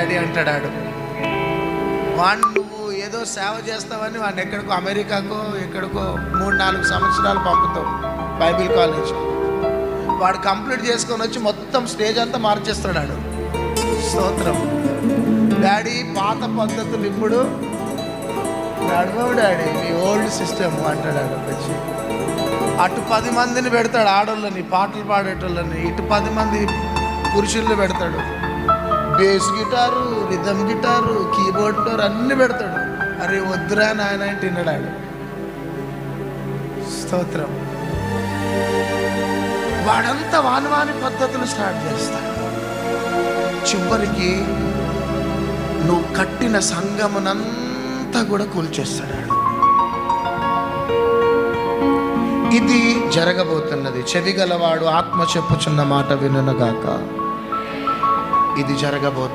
Daddy అంటాడు. వాడు నువ్వు ఏదో సేవ చేస్తావని వాడిని ఎక్కడికో అమెరికాకో ఎక్కడికో 3-4 సంవత్సరాలు పంపుతావు బైబిల్ కాలేజ్. వాడు కంప్లీట్ చేసుకొని వచ్చి మొత్తం స్టేజ్ అంతా మార్చేస్తాడు. స్తోత్రం. డాడీ పాత పద్ధతులు ఇప్పుడు నడవవు డాడీ, మీ ఓల్డ్ సిస్టమ్ అంటాడు. వచ్చి అటు 10 మందిని పెడతాడు, ఆడోళ్ళని పాటలు పాడేటోళ్ళని, ఇటు 10 మంది పురుషుల్ని పెడతాడు. Base guitar, rhythm guitar, keyboard guitar అన్నీ పెడతాడు. అరే వద్దురా నాయన అంటే విన్నాడు. స్తోత్రం. వాడంతా వాని పద్ధతులు స్టార్ట్ చేస్తాడు. చివరికి నువ్వు కట్టిన సంఘమునంతా కూడా కూల్చేస్తాడు. ఇది జరగబోతున్నది. చెవిగలవాడు ఆత్మ చెప్పుచున్న మాట వినుగాక. ఇది జరగబోతున్నది.